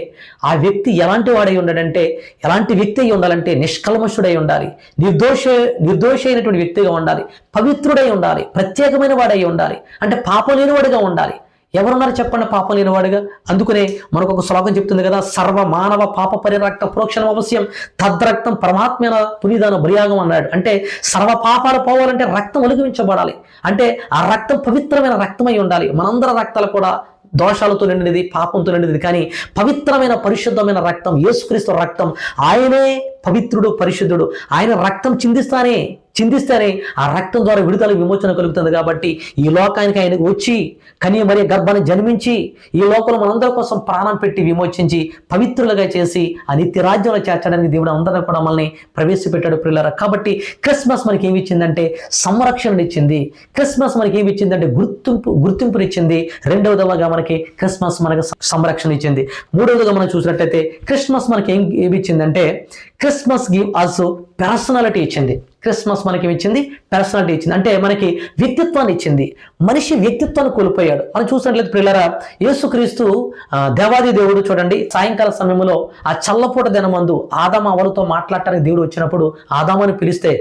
ఆ వ్యక్తి ఎలాంటి వాడై ఉండాలంటే, ఎలాంటి వ్యక్తి అయి ఉండాలంటే నిష్కల్మషుడై ఉండాలి, నిర్దోషి అయినటువంటి వ్యక్తిగా ఉండాలి, పవిత్రుడై ఉండాలి, ప్రత్యేకమైన వాడై ఉండాలి. అంటే పాపం లేనివాడుగా ఉండాలి. ఎవరున్నారు చెప్పండి పాపం లేనివాడుగా? అందుకనే మనకు ఒక శ్లోకం చెప్తుంది కదా, సర్వ మానవ పాప పరిరక్త ప్రోక్షణం అవశ్యం, తద్రక్తం పరమాత్మైన పునిదాన బలియాగం అన్నాడు. అంటే సర్వ పాపాలు పోవాలంటే రక్తం ఒలిగించబడాలి. అంటే ఆ రక్తం పవిత్రమైన రక్తమై ఉండాలి. మనందరి రక్తాలు కూడా దోషాలతో నిండినది, పాపంతో నిండినది. కానీ పవిత్రమైన పరిశుద్ధమైన రక్తం, యేసుక్రీస్తు రక్తం, ఆయనే పవిత్రుడు, పరిశుద్ధుడు. ఆయన రక్తం చిందిస్తేనే ఆ రక్తం ద్వారా విడుదల, విమోచన కలుగుతుంది. కాబట్టి ఈ లోకానికి ఆయనకు వచ్చి కన్య మరియ గర్భాన్ని జన్మించి ఈ లోకంలో మనందరి కోసం ప్రాణం పెట్టి విమోచించి పవిత్రులుగా చేసి ఆ నిత్య రాజ్యంలో చేర్చడానికి దేవుడు అందరినీ కూడా మనల్ని ప్రవేశపెట్టాడు ప్రియులారా. కాబట్టి క్రిస్మస్ మనకి ఏమి ఇచ్చిందంటే సంరక్షణనిచ్చింది. క్రిస్మస్ మనకి ఏమి ఇచ్చిందంటే గుర్తింపునిచ్చింది. రెండవదిగా మనకి క్రిస్మస్ మనకి సంరక్షణ ఇచ్చింది. మూడవదిగా మనం చూసినట్లయితే క్రిస్మస్ మనకి ఏమి ఇచ్చిందంటే క్రిస్మస్ గివ్ ఆల్సో పర్సనాలిటీ ఇచ్చింది. క్రిస్మస్ మనకి ఇచ్చింది పర్సనాలిటీ ఇచ్చింది. అంటే మనకి వ్యక్తిత్వాన్ని ఇచ్చింది. మనిషి వ్యక్తిత్వాన్ని కోల్పోయాడు. మనం చూసినట్లయితే ప్రియులారా, యేసుక్రీస్తు దేవాది దేవుడు చూడండి, సాయంకాల సమయంలో ఆ చల్లపూట దినమందు ఆదాము అవ్వలతో మాట్లాడటానికి దేవుడు వచ్చినప్పుడు ఆదాముని పిలిస్తే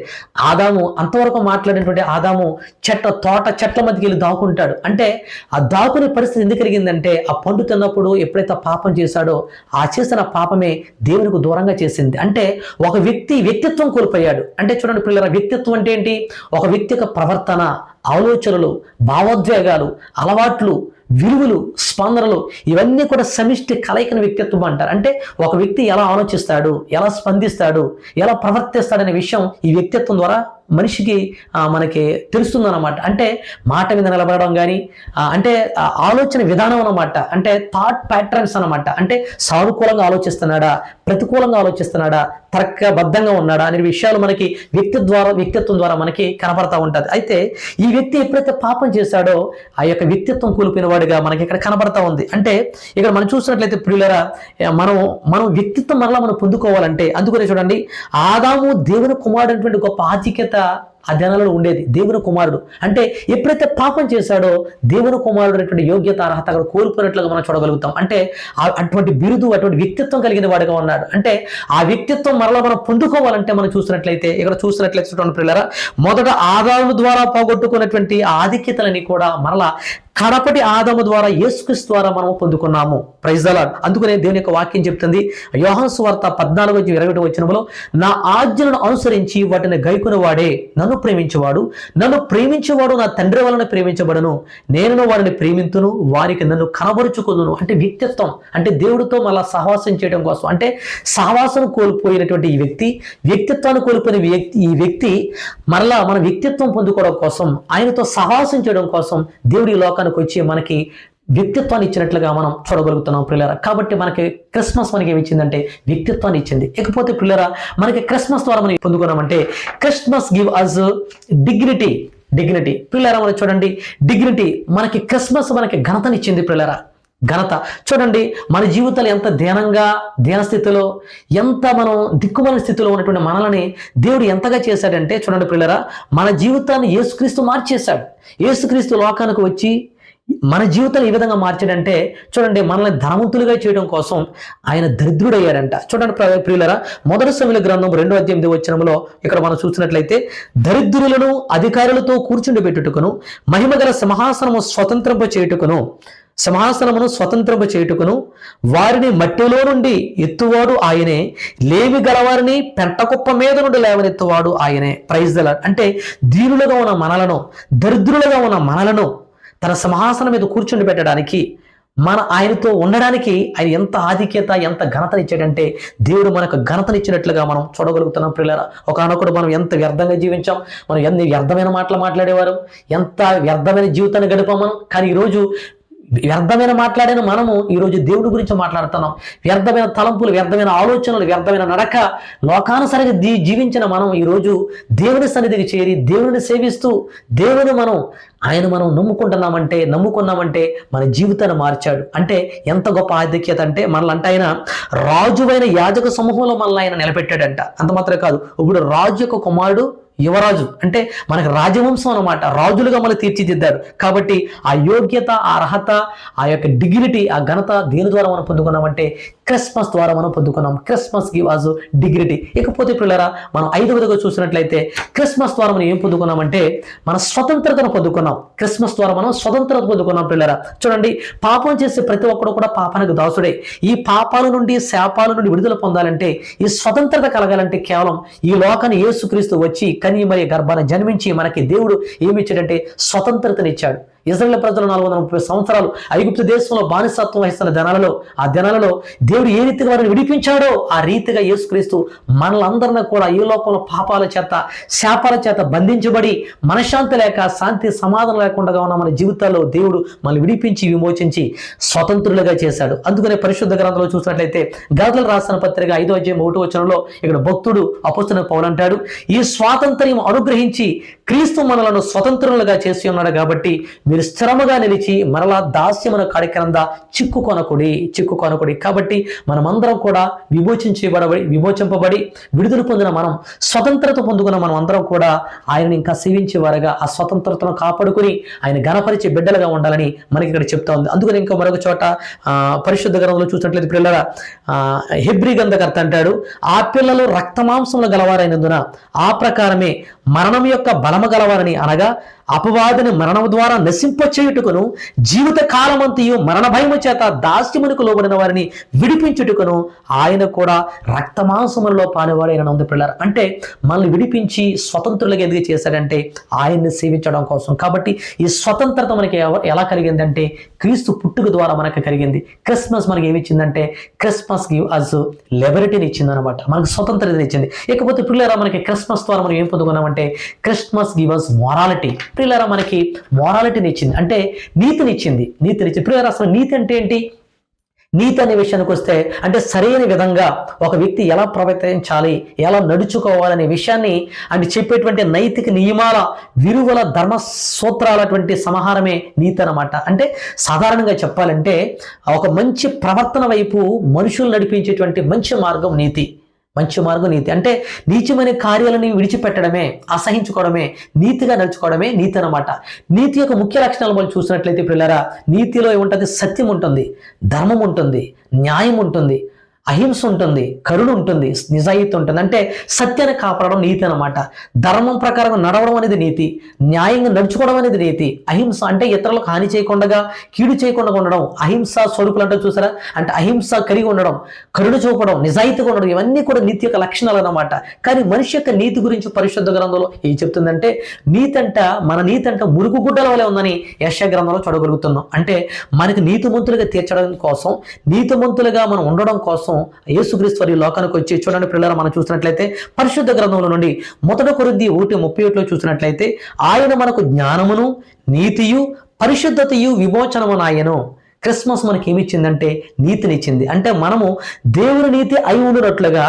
ఆదాము అంతవరకు మాట్లాడినటువంటి ఆదాము చెట్ల మధ్యకి వెళ్ళి దాక్కుంటాడు. అంటే ఆ దాకునే పరిస్థితి ఎందుకు కలిగిందంటే ఆ పండు తిన్నప్పుడు ఎప్పుడైతే పాపం చేశాడో ఆ చేసిన పాపమే దేవునికి దూరంగా చేసింది. అంటే ఒక వ్యక్తిత్వం కోల్పోయాడు. అంటే చూడండి పిల్లల, వ్యక్తిత్వం అంటే ఏంటి? ఒక వ్యక్తి యొక్క ప్రవర్తన, ఆలోచనలు, భావోద్వేగాలు, అలవాట్లు, విలువలు, స్పందనలు, ఇవన్నీ కూడా సమిష్టి కలయికన వ్యక్తిత్వం అంటారు. అంటే ఒక వ్యక్తి ఎలా ఆలోచిస్తాడు, ఎలా స్పందిస్తాడు, ఎలా ప్రవర్తిస్తాడనే విషయం ఈ వ్యక్తిత్వం ద్వారా మనిషికి మనకి తెలుస్తుందన్నమాట. అంటే మాట మీద నిలబడడం కానీ, అంటే ఆలోచన విధానం అన్నమాట. అంటే థాట్ ప్యాటర్న్స్ అన్నమాట. అంటే సానుకూలంగా ఆలోచిస్తున్నాడా, ప్రతికూలంగా ఆలోచిస్తున్నాడా, తర్కబద్ధంగా ఉన్నాడా అనే విషయాలు మనకి వ్యక్తిత్వం ద్వారా మనకి కనబడతా ఉంటుంది. అయితే ఈ వ్యక్తి ఎప్పుడైతే పాపం చేశాడో ఆ యొక్క వ్యక్తిత్వం కోల్పోయిన వాడిగా మనకి ఇక్కడ కనబడతా ఉంది. అంటే ఇక్కడ మనం చూసినట్లయితే ప్రియులరా, మనం వ్యక్తిత్వం మరలా మనం పొందుకోవాలంటే, అందుకనే చూడండి, ఆదాము దేవుని కుమారుడైనటువంటి గొప్ప ఆధిక్యత ఆ దినాలలో ఉండేది. దేవుని కుమారుడు అంటే ఎప్పుడైతే పాపం చేశాడో దేవుని కుమారుడు అనేటువంటి యోగ్యత, అర్హత అక్కడ కోల్పోయినట్లుగా మనం చూడగలుగుతాం. అంటే అటువంటి బిరుదు, అటువంటి వ్యక్తిత్వం కలిగిన వాడిగా ఉన్నాడు. అంటే ఆ వ్యక్తిత్వం మరలా మనం పొందుకోవాలంటే మనం చూసినట్లయితే చూడండి ప్రియులారా, మొదట ఆదాము ద్వారా పోగొట్టుకున్నటువంటి ఆధిక్యతలని కూడా మరలా కడపటి ఆదాము ద్వారా, యేసుక్రీస్తు ద్వారా మనం పొందుకున్నాము. Praise the lord. అందుకనే దేవుని యొక్క వాక్యం చెప్తుంది, యోహాను సువార్త 14:21 నా ఆజ్ఞలను అనుసరించి వాటిని గైకొనివాడే నన్ను నన్ను ప్రేమించేవాడు నా తండ్రి వలన ప్రేమించబడను, నేను వారిని ప్రేమింతును, వారికి నన్ను కనబరుచుకుందును. అంటే వ్యక్తిత్వం, అంటే దేవుడితో మళ్ళా సహవాసం చేయడం కోసం, అంటే సహవాసం కోల్పోయినటువంటి ఈ వ్యక్తిత్వాన్ని కోల్పోయిన ఈ వ్యక్తి మరలా మన వ్యక్తిత్వం పొందుకోవడం కోసం, ఆయనతో సహవాసం చేయడం కోసం దేవుడి లోకానికి వచ్చి మనకి వ్యక్తిత్వాన్ని ఇచ్చినట్లుగా మనం చూడగలుగుతున్నాం ప్రియులారా. కాబట్టి మనకి క్రిస్మస్ మనకి ఏమి ఇచ్చిందంటే వ్యక్తిత్వాన్ని ఇచ్చింది. ఇకపోతే ప్రియులారా, మనకి క్రిస్మస్ ద్వారా మనం పొందుకున్నామంటే క్రిస్మస్ గివ్ అస్ డిగ్నిటీ. ప్రియులారా, మనం చూడండి, డిగ్నిటీ మనకి క్రిస్మస్ మనకి ఘనతనిచ్చింది ప్రియులారా. ఘనత చూడండి, మన జీవితాలు ఎంత ధ్యాన స్థితిలో, ఎంత మనం దిక్కుమాలిన స్థితిలో ఉన్నటువంటి మనల్ని దేవుడు ఎంతగా చేశాడంటే చూడండి ప్రియులారా, మన జీవితాన్ని యేసుక్రీస్తు మార్చేశాడు. యేసుక్రీస్తు లోకానికి వచ్చి మన జీవితాన్ని ఏ విధంగా మార్చాడంటే చూడండి, మనల్ని ధనవంతులుగా చేయడం కోసం ఆయన దరిద్రుడయ్యాడంట. చూడండి ప్రియులరా, మొదటి సమూయేలు గ్రంథం 2:8 ఇక్కడ మనం చూసినట్లయితే, దరిద్రులను అధికారులతో కూర్చుండి పెట్టుటకును, మహిమగల సింహాసనమును స్వతంత్రము చేయుటకును, వారిని మట్టిలో నుండి ఎత్తువాడు ఆయనే, లేవి గలవారిని పెంటకుప్ప మీద నుండి లేవనెత్తువాడు ఆయనే. Praise the Lord. అంటే దీనులుగా ఉన్న మనలను, దరిద్రులుగా ఉన్న మనలను తన సింహాసనం మీద కూర్చుండి పెట్టడానికి, ఆయనతో ఉండడానికి ఆయన ఎంత ఆధిక్యత, ఎంత ఘనతనిచ్చాడంటే దేవుడు మనకు ఘనతనిచ్చినట్లుగా మనం చూడగలుగుతున్నాం ప్రియులారా. ఒకనొకడు మనం ఎంత వ్యర్థంగా జీవించాం, మనం ఎన్ని వ్యర్థమైన మాటలు మాట్లాడేవారు, ఎంత వ్యర్థమైన జీవితాన్ని గడిపాం మనం. కానీ ఈరోజు వ్యర్థమైన మాట్లాడిన మనము ఈరోజు దేవుడి గురించి మాట్లాడుతున్నాం. వ్యర్థమైన తలంపులు, వ్యర్థమైన ఆలోచనలు, వ్యర్థమైన నడక, లోకానుసరిగా జీవించిన మనం ఈరోజు దేవుని సన్నిధికి చేరి దేవుని సేవిస్తూ ఆయన మనం నమ్ముకున్నామంటే మన జీవితాన్ని మార్చాడు. అంటే ఎంత గొప్ప ఆధిక్యత అంటే మనల్ని ఆయన రాజువైన యాజక సమూహంలో మనల్ని ఆయన నిలబెట్టాడంట. అంత మాత్రమే కాదు, ఇప్పుడు రాజు యొక్క కుమారుడు యువరాజు, అంటే మనకు రాజవంశం అన్నమాట, రాజులుగా మనం తీర్చిదిద్దాడు. కాబట్టి ఆ యోగ్యత, ఆ అర్హత, ఆ యొక్క డిగ్నిటీ, ఆ ఘనత దేని ద్వారా మనం పొందుకున్నామంటే క్రిస్మస్ ద్వారా మనం పొందుకున్నాం. Christmas give us dignity. ఇకపోతే పిల్లరా, మనం 5వదిగా చూసినట్లయితే క్రిస్మస్ ద్వారా మనం ఏం పొందుకున్నామంటే మన స్వతంత్రతను పొందుకున్నాం. క్రిస్మస్ ద్వారా మనం స్వతంత్రత పొందుకున్నాం పిల్లరా. చూడండి, పాపం చేసే ప్రతి ఒక్కడు కూడా పాపానికి దాసుడే. ఈ పాపాల నుండి, శాపాల నుండి విడుదల పొందాలంటే, ఈ స్వతంత్రత కలగాలంటే కేవలం ఈ లోకాన్ని యేసుక్రీస్తు వచ్చి కని మరి గర్భాన్ని జన్మించి మనకి దేవుడు ఏమిచ్చాడంటే స్వతంత్రతనిచ్చాడు. ఇశ్రాయేలు ప్రజలు 430 సంవత్సరాలు ఐగుప్తు దేశంలో బానిసత్వం వహిస్తున్న దినాలలో దేవుడు ఏ రీతిగా వారిని విడిపించాడో ఆ రీతిగా యేసుక్రీస్తు మనలందరినీ కూడా ఈ లోకంలో పాపాల చేత, శాపాల చేత బంధించబడి మనశ్శాంతి లేక, శాంతి సమాధానం లేకుండా ఉన్న మన జీవితాల్లో దేవుడు మనల్ని విడిపించి, విమోచించి స్వతంత్రులుగా చేశాడు. అందుకనే పరిశుద్ధ గ్రంథంలో చూసినట్లయితే గలతీయులకు రాసిన పత్రిక 5:1 ఇక్కడ భక్తుడు అపోస్తలుడైన పౌలు అంటాడు, ఈ స్వాతంత్ర్యం అనుగ్రహించి క్రీస్తు మనలను స్వతంత్రులుగా చేసి ఉన్నాడు కాబట్టి మీరు స్థిరముగా నిలిచి మరలా దాస్యమున కార్యక్రమంద చిక్కుకొనకుడి. కాబట్టి మనమందరం కూడా విమోచింపబడి విడుదల పొందిన మనం, స్వతంత్రత పొందుకున్న మనం అందరం కూడా ఆయనని ఇంకా సేవించేవారుగా ఆ స్వతంత్రతను కాపాడుకుని ఆయన ఘనపరిచే బిడ్డలుగా ఉండాలని మనకి ఇక్కడ చెప్తా ఉంది. అందుకని ఇంకా మరొక చోట పరిశుద్ధ గ్రంథంలో చూసినట్లయితే పిల్లల హెబ్రీ గ్రంథకర్త అంటాడు, ఆ పిల్లలు రక్తమాంసములు గలవారైనందున ఆ ప్రకారమే మరణం యొక్క బలము గలవారని, అనగా అపవాదిని మరణం ద్వారా నశింపచేయుటకును, జీవిత కాలమంతయు మరణ భయము చేత దాస్యమునకు లోబడిన వారిని విడిపించుటకును ఆయన కూడా రక్తమాంసములలో పాలువాడైన ఉంది పిల్లలు. అంటే మనల్ని విడిపించి స్వతంత్రులుగా ఎందుకు చేశాడంటే ఆయన్ని సేవించడం కోసం. కాబట్టి ఈ స్వతంత్రత మనకి ఎలా కలిగిందంటే క్రీస్తు పుట్టుక ద్వారా మనకు కలిగింది. క్రిస్మస్ మనకి ఏమిచ్చిందంటే క్రిస్మస్ గివ్ అస్ లిబర్టీని ఇచ్చింది అనమాట, మనకు స్వతంత్రతని ఇచ్చింది. ఇకపోతే పిల్లరా, మనకి క్రిస్మస్ ద్వారా మనం ఏం పొందుకున్నామంటే క్రిస్మస్ గివ్ అస్ మొరాలిటీ. పిల్లరా, మనకి మొరాలిటీని ఇచ్చింది, అంటే నీతినిచ్చింది. పిల్లరా, అసలు నీతి అంటే ఏంటి? నీతి అనే విషయానికి వస్తే అంటే సరైన విధంగా ఒక వ్యక్తి ఎలా ప్రవర్తించాలి, ఎలా నడుచుకోవాలనే విషయాన్ని అంటే చెప్పేటువంటి నైతిక నియమాల, విలువల, ధర్మ సూత్రాలటువంటి సమాహారమే నీతి అన్నమాట. అంటే సాధారణంగా చెప్పాలంటే ఒక మంచి ప్రవర్తన వైపు మనుషులు నడిపించేటువంటి మంచి మార్గం నీతి. అంటే నీచమైన కార్యాలని విడిచిపెట్టడమే, అసహించుకోవడమే, నీతిగా నడుచుకోవడమే నీతి అన్నమాట. నీతి యొక్క ముఖ్య లక్షణాలు మనం చూసినట్లయితే పిల్లరా, నీతిలో ఏముంటుంది? సత్యం ఉంటుంది, ధర్మం ఉంటుంది, న్యాయం ఉంటుంది, అహింస ఉంటుంది, కరుణ ఉంటుంది, నిజాయితీ ఉంటుంది. అంటే సత్యాన్ని కాపాడడం నీతి అనమాట. ధర్మం ప్రకారం నడవడం అనేది నీతి, న్యాయంగా నడుచుకోవడం అనేది నీతి. అహింస అంటే ఇతరులకు హాని చేయకుండా, కీడు చేయకుండా ఉండడం. అహింస స్వరూపులు అంటే చూసారా, అంటే అహింస కలిగి ఉండడం, కరుణ చూపడం, నిజాయితీగా ఉండడం, ఇవన్నీ కూడా నీతి యొక్క లక్షణాలు అన్నమాట. కానీ మనిషి యొక్క నీతి గురించి పరిశుద్ధ గ్రంథంలో ఏం చెప్తుందంటే, మన నీతి అంట మురుగు గుడ్డల వలె ఉందని యెషయా గ్రంథంలో చూడగలుగుతున్నాం. అంటే మనకి నీతిమంతులుగా తీర్చడం కోసం, నీతిమంతులుగా మనం ఉండడం కోసం యేసుక్రీస్తు వారి లోకానికి వచ్చి, చూడండి పిల్లలు మనం చూసినట్లయితే పరిశుద్ధ గ్రంథంలో నుండి 1 కొరింథీ 1:31 చూసినట్లయితే, ఆయన మనకు జ్ఞానమును, నీతియు, పరిశుద్ధతయు, విమోచనమునాయను. క్రిస్మస్ మనకి ఏమిచ్చిందంటే నీతినిచ్చింది. అంటే మనము దేవుని నీతి అయి ఉండినట్లుగా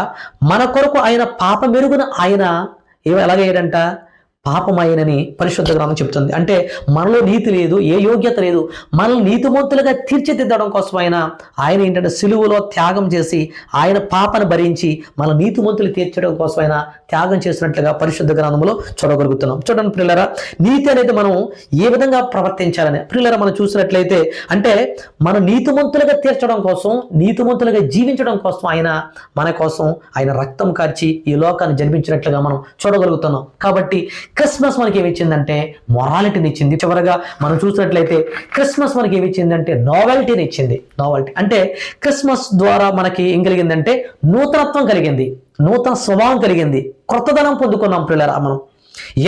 మన కొరకు ఆయన పాప మెరుగున ఆయన ఎలాగయ్యాడంట, పాపమైనని పరిశుద్ధ గ్రంథం చెప్తుంది. అంటే మనలో నీతి లేదు, ఏ యోగ్యత లేదు, మనల్ని నీతిమంతులుగా తీర్చిదిద్దడం కోసం ఆయన ఏంటంటే సిలువలో త్యాగం చేసి ఆయన పాపను భరించి మన నీతిమంతులు తీర్చడం కోసం ఆయన త్యాగం చేసినట్లుగా పరిశుద్ధ గ్రంథంలో చూడగలుగుతున్నాం. చూడండి ప్రియులారా, నీతి అనేది మనం ఏ విధంగా ప్రవర్తించాలని ప్రియులారా మనం చూసినట్లయితే, అంటే మన నీతిమంతులుగా తీర్చడం కోసం, నీతిమంతులుగా జీవించడం కోసం మన కోసం ఆయన రక్తం కార్చి ఈ లోకాన్ని జన్మించినట్లుగా మనం చూడగలుగుతున్నాం. కాబట్టి క్రిస్మస్ మనకి ఏమిచ్చిందంటే మొరాలిటీని ఇచ్చింది. చివరగా మనం చూసినట్లయితే క్రిస్మస్ మనకి ఏమిచ్చిందంటే నావెల్టీని ఇచ్చింది. నావెల్టీ అంటే క్రిస్మస్ ద్వారా మనకి ఏం కలిగిందంటే నూతనత్వం కలిగింది, నూతన స్వభావం కలిగింది, కొత్తదనం పొందుకున్నాం ప్రియులారా. మనం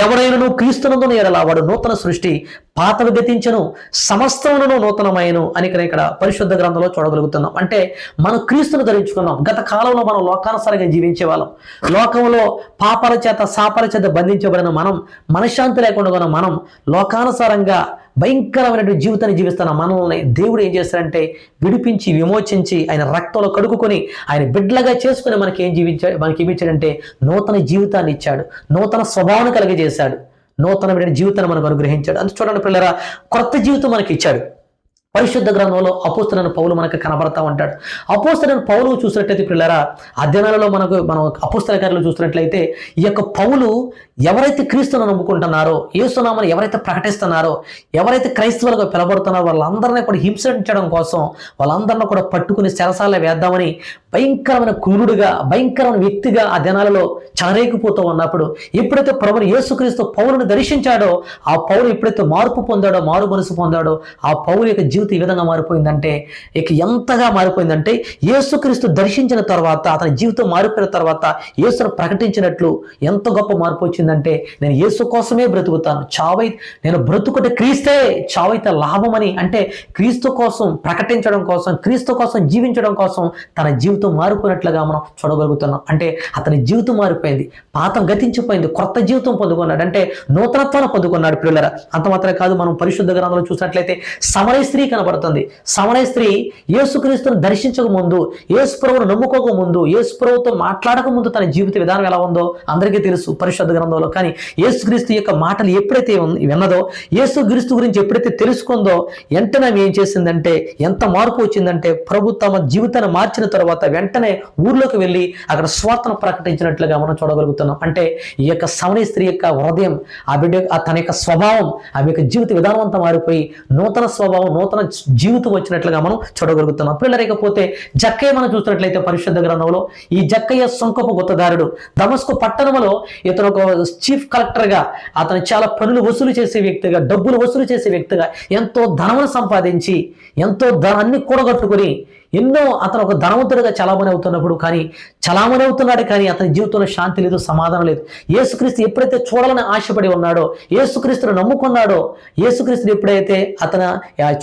ఎవడైనను క్రీస్తునందున ఎడల వాడు నూతన సృష్టి, పాతవి గతించను, సమస్తమును నూతనమైనను అని ఇక్కడ పరిశుద్ధ గ్రంథంలో చూడగలుగుతున్నాం. అంటే మనం క్రీస్తును ధరించుకున్నాం. గత కాలంలో మనం లోకానుసారంగా జీవించే వాళ్ళం. లోకంలో పాపాల చేత, శాపాల చేత బంధించబడిన మనం, మనశ్శాంతి లేకుండా మనం లోకానుసారంగా భయంకరమైనటువంటి జీవితాన్ని జీవిస్తున్న మనల్ని దేవుడు ఏం చేస్తారంటే విడిపించి, విమోచించి, ఆయన రక్తంలో కడుక్కుని, ఆయన బిడ్డలుగా చేసుకుని మనకి ఏమిచ్చాడంటే నూతన జీవితాన్ని ఇచ్చాడు, నూతన స్వభావాన్ని కలిగజేశాడు, నూతనమైన జీవితాన్ని మనకు అనుగ్రహించాడు. అంత చూడండి పిల్లరా, కొత్త జీవితం మనకి ఇచ్చాడు. పరిశుద్ధ గ్రంథంలో అపోస్తలుడైన పౌలు మనకు కనబడతా ఉంటాడు. అపోస్తలుడైన పౌలు చూసినట్లయితే పిల్లరా, అధ్యయనాలలో మనం అపోస్తల కార్యాలు చూసినట్లయితే, ఈ యొక్క పౌలు ఎవరైతే క్రీస్తును నమ్ముకుంటున్నారో, యేసునామని ఎవరైతే ప్రకటిస్తున్నారో, ఎవరైతే క్రైస్తవులుగా పిలబడుతున్నారో వాళ్ళందరినీ కూడా హింసించడం కోసం, వాళ్ళందరినీ కూడా పట్టుకుని చెరసాల వేద్దామని భయంకరమైన క్రూరుడుగా, భయంకరమైన వ్యక్తిగా ఆ దినాలలో చెలరేగిపోతూ ఉన్నప్పుడు, ఎప్పుడైతే ప్రభువు యేసుక్రీస్తు పౌలుని దర్శించాడో, ఆ పౌలు ఎప్పుడైతే మార్పు పొందాడో, మారు మనసు పొందాడో, ఆ పౌలు యొక్క జీవితం ఈ విధంగా మారిపోయిందంటే, ఇక ఎంతగా మారిపోయిందంటే, యేసుక్రీస్తు దర్శించిన తర్వాత, అతని జీవితం మారిపోయిన తర్వాత యేసును ప్రకటించినట్లు ఎంత గొప్ప మార్పు వచ్చిందంటే, నేను యేసు కోసమే బ్రతుకుతాను, నేను బ్రతుకుటే క్రీస్తే, చావైతే లాభమని, అంటే క్రీస్తు కోసం ప్రకటించడం కోసం, క్రీస్తు కోసం జీవించడం కోసం తన జీవితం మారిపోయినట్లుగా మనం చూడగలుగుతున్నాం. అంటే అతని జీవితం మారిపోయింది, పాతం గతించిపోయింది, కొత్త జీవితం పొందుకున్నాడు, అంటే నూతనత్వాన్ని పొందుకున్నాడు ప్రియులారా. అంత మాత్రమే కాదు, మనం పరిశుద్ధ గ్రంథంలో చూసినట్లయితే సమరయ స్త్రీ కనబడుతుంది. సమరయ స్త్రీ యేసుక్రీస్తును దర్శించక ముందు, యేసు ప్రభువును నమ్ముకోక ముందు, యేసు ప్రభువుతో మాట్లాడక ముందు తన జీవిత విధానం ఎలా ఉందో అందరికీ తెలుసు పరిశుద్ధ గ్రంథంలో. కానీ యేసుక్రీస్తు యొక్క మాటలు ఎప్పుడైతే విన్నదో, యేసుక్రీస్తు గురించి ఎప్పుడైతే తెలుసుకుందో, వెంటనే ఏం చేసిందంటే, ఎంత మార్పు వచ్చిందంటే, ప్రభు తమ జీవితాన్ని మార్చిన తర్వాత వెంటనే ఊర్లోకి వెళ్ళి అక్కడ స్వార్థను ప్రకటించినట్లుగా మనం చూడగలుగుతున్నాం. అంటే ఈ యొక్క సమరయ స్త్రీ యొక్క హృదయం, ఆ బిడ్డ తన యొక్క స్వభావం, ఆమె యొక్క జీవిత విధానం అంతా మారిపోయి నూతన స్వభావం, నూతన జీవితం వచ్చినట్లుగా మనం చూడగలుగుతున్నాం. లేకపోతే జక్కయ్య మనం చూసినట్లయితే పరిశుద్ధ గ్రంథంలో, ఈ జక్కయ్య సొంకపు గుత్తదారుడు, దమస్కు పట్టణంలో ఇతను ఒక చీఫ్ కలెక్టర్గా, అతను చాలా పనులు వసూలు చేసే వ్యక్తిగా, డబ్బులు వసూలు చేసే వ్యక్తిగా ఎంతో ధనమును సంపాదించి, ఎంతో ధనాన్ని కూడగట్టుకుని, అతను ఒక ధనవంతుడిగా చలామణి అవుతున్నప్పుడు, చలామణి అవుతున్నాడు కానీ అతని జీవితంలో శాంతి లేదు, సమాధానం లేదు. యేసుక్రీస్తు ఎప్పుడైతే చూడాలని ఆశపడి ఉన్నాడో, యేసుక్రీస్తును నమ్ముకున్నాడో, యేసుక్రీస్తుని ఎప్పుడైతే అతను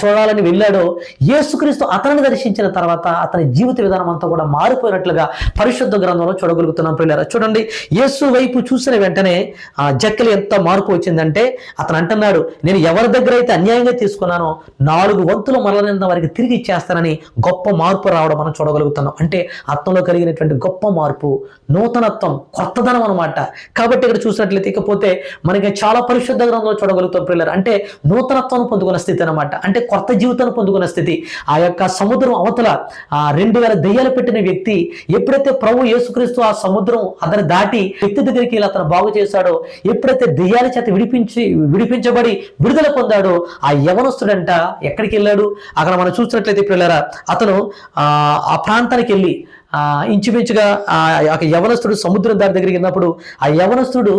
చూడాలని వెళ్ళాడో, యేసుక్రీస్తు అతనిని దర్శించిన తర్వాత అతని జీవిత విధానం అంతా కూడా మారిపోయినట్లుగా పరిశుద్ధ గ్రంథంలో చూడగలుగుతున్నాం ప్రియులారా. చూడండి, యేసు వైపు చూసిన వెంటనే ఆ జక్కలు ఎంత మార్పు వచ్చిందంటే, అతను అంటున్నాడు, నేను ఎవరి దగ్గర అయితే అన్యాయంగా తీసుకున్నానో 4 వంతులు మరల వారికి తిరిగి ఇచ్చేస్తానని గొప్ప మార్పు రావడం మనం చూడగలుగుతున్నాం. అంటే ఆత్మలో కలిగినటువంటి గొప్ప మార్పు, నూతనత్వం, కొత్తదనం అనమాట. కాబట్టి ఇక్కడ చూసినట్లయితే ఇకపోతే మనకి చాలా పరిశుద్ధ గ్రంథంలో చూడగలుగుతాం ప్రియులారా. అంటే నూతనత్వాన్ని పొందుకున్న స్థితి అనమాట. అంటే కొత్త జీవితాన్ని పొందుకున్న స్థితి. ఆ యొక్క సముద్రం అవతల 2000 దెయ్యాలు పెట్టిన వ్యక్తి ఎప్పుడైతే ప్రభు యేసుక్రీస్తు ఆ సముద్రం అతను దాటి వ్యక్తి దగ్గరికి వెళ్ళి అతను బాగు చేశాడో, ఎప్పుడైతే దెయ్యాల చేత విడిపించబడి విడుదల పొందాడో, ఆ యవనస్తుడంట ఎక్కడికి వెళ్ళాడు, అక్కడ మనం చూసినట్లయితే ప్రియులారా, అతను ఆ ప్రాంతానికి వెళ్ళి ఇంచుమించుగా ఆ యవనస్తుడు సముద్రం దారి దగ్గరికి వెళ్ళినప్పుడు ఆ యవనస్తుడు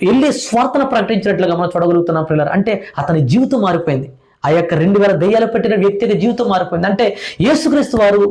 వెళ్ళి స్వార్థను ప్రకటించినట్లుగా మనం చూడగలుగుతున్నాం పిల్లలు. అంటే అతని జీవితం మారిపోయింది. ఆ యొక్క 2000 దెయ్యాలు పెట్టిన వ్యక్తి యొక్క జీవితం మారిపోయింది. అంటే యేసుక్రీస్తు వారు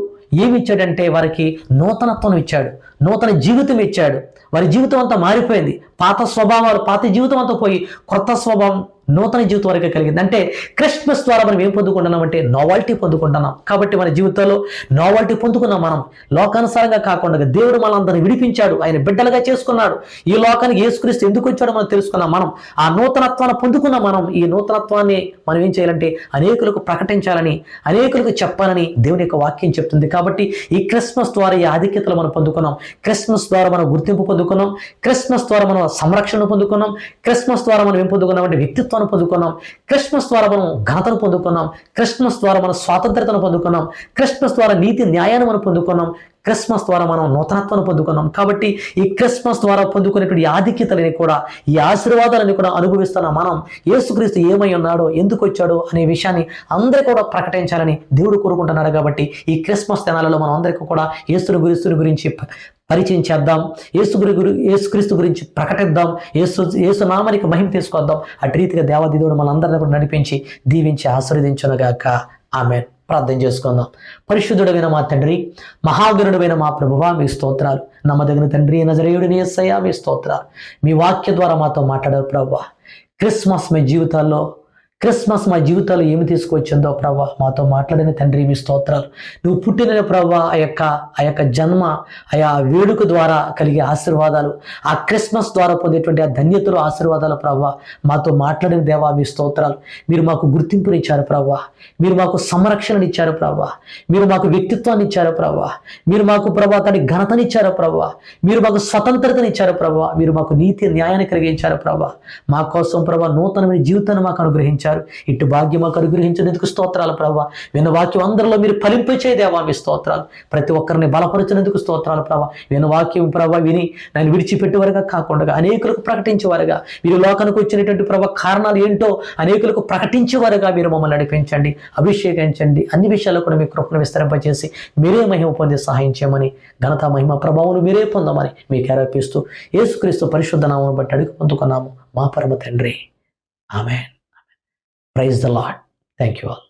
ఏమి ఇచ్చాడంటే వారికి నూతనత్వం ఇచ్చాడు, నూతన జీవితం ఇచ్చాడు. వారి జీవితం అంతా మారిపోయింది. పాత స్వభావాలు, పాత జీవితం అంతా పోయి కొత్త స్వభావం, నూతన జీవితం వరకు కలిగింది. అంటే క్రిస్మస్ ద్వారా మనం ఏం పొందుకుంటున్నాం అంటే నావల్టీ పొందుకుంటున్నాం. కాబట్టి మన జీవితంలో నావల్టీ పొందుకున్నాం. మనం లోకానుసారంగా కాకుండా దేవుడు మనందరిని విడిపించాడు, ఆయన బిడ్డలుగా చేసుకున్నాడు. ఈ లోకానికి యేసుక్రీస్తు ఎందుకు వచ్చాడో మనం తెలుసుకున్నాం. మనం ఆ నూతనత్వాన్ని పొందుకున్నాం. మనం ఈ నూతనత్వాన్ని మనం ఏం చేయాలంటే అనేకులకు ప్రకటించాలని, అనేకులకు చెప్పాలని దేవుని యొక్క వాక్యం చెప్తుంది. కాబట్టి ఈ క్రిస్మస్ ద్వారా ఈ ఆధిక్యతలు మనం పొందుకున్నాం. క్రిస్మస్ ద్వారా మనం గుర్తింపు పొందుకున్నాం. క్రిస్మస్ ద్వారా మనం సంరక్షణ పొందుకున్నాం. క్రిస్మస్ ద్వారా మనం ఏం పొందుకున్నాం అంటే వ్యక్తిత్వాన్ని పొందుకున్నాం. క్రిస్మస్ ద్వారా మనం ఘనతను పొందుకున్నాం. క్రిస్మస్ ద్వారా మనం స్వాతంత్రతను పొందుకున్నాం. క్రిస్మస్ ద్వారా నీతి న్యాయాన్ని మనం పొందుకున్నాం. క్రిస్మస్ ద్వారా మనం నూతనత్వాన్ని పొందుకున్నాం. కాబట్టి ఈ క్రిస్మస్ ద్వారా పొందుకునేటువంటి ఆధిక్యతలని కూడా, ఈ ఆశీర్వాదాలని కూడా అనుభవిస్తున్న మనం యేసుక్రీస్తు ఏమై ఉన్నాడో, ఎందుకు వచ్చాడో అనే విషయాన్ని అందరూ కూడా ప్రకటించాలని దేవుడు కోరుకుంటున్నాడు. కాబట్టి ఈ క్రిస్మస్ దినాలలో మనం అందరికీ కూడా యేసుని గురించి పరిచయం చేద్దాం, యేసుక్రీస్తు గురించి ప్రకటిద్దాం, యేసు నామానికి మహిమ తీసుకొద్దాం. అటు రీతిగా దేవాదిదేవుడు మనందరినీ కూడా నడిపించి దీవించి ఆశీర్వదించునుగాక. ఆమేన్. ప్రార్థన చేసుకుందాం. పరిశుద్ధుడైన మా తండ్రి, మహాగణుడైన మా ప్రభువా, మీ స్తోత్రాలు. నమ్మదగిన తండ్రి నజరేయుడిని యేసయ్యా, మీ స్తోత్రాలు. మీ వాక్య ద్వారా మాతో మాట్లాడారు ప్రభువా. క్రిస్మస్ మా జీవితాల్లో ఏమి తీసుకొచ్చిందో ప్రభా మాతో మాట్లాడిన తండ్రి, మీ స్తోత్రాలు. నువ్వు పుట్టిన ప్రభా ఆ యొక్క జన్మ, ఆ వేడుక ద్వారా కలిగే ఆశీర్వాదాలు, ఆ క్రిస్మస్ ద్వారా పొందేటువంటి ఆ ధన్యతలు, ఆశీర్వాదాలు ప్రభా మాతో మాట్లాడిన దేవా, మీ స్తోత్రాలు. మీరు మాకు గుర్తింపునిచ్చారు ప్రభా, మీరు మాకు సంరక్షణనిచ్చారు ప్రభా, మీరు మాకు వ్యక్తిత్వాన్ని ఇచ్చారు ప్రభా, మీరు మాకు ప్రభా తడి ఘనతనిచ్చారు ప్రభా, మీరు మాకు స్వతంత్రతనిచ్చారు ప్రభా, మీరు మాకు నీతి న్యాయాన్ని కలిగించారు ప్రభా. మా కోసం ప్రభా నూతనమైన జీవితాన్ని మాకు అనుగ్రహించారు. ఇటు భాగ్యం మాకు అనుగ్రహించినందుకు స్తోత్రాలు ప్రభా. విన్న వాక్యం అందరిలో మీరు ఫలింపచేదేవా, మీ స్తోత్రాలు. ప్రతి ఒక్కరిని బలపరిచినందుకు స్తోత్రాలు ప్రభా. విన్న వాక్యం ప్రభా విని నన్ను విడిచిపెట్టేవారుగా కాకుండా అనేకులకు ప్రకటించేవారుగా, మీరు లోకానికి వచ్చినటువంటి ప్రభా కారణాలు ఏంటో అనేకులకు ప్రకటించేవారుగా మీరు మమ్మల్ని నడిపించండి, అభిషేకించండి. అన్ని విషయాల్లో కూడా మీ కృపను విస్తరింపజేసి మీరే మహిమ పొంది సహాయం చేయమని, ఘనత మహిమ ప్రభావం మీరే పొందమని మీకు ఆరోపిస్తూ యేసుక్రీస్తు పరిశుద్ధ నామమును బట్టి అడిగి పొందుకున్నాము మా పరమ తండ్రి. ఆమేన్. Praise the Lord. Thank you all.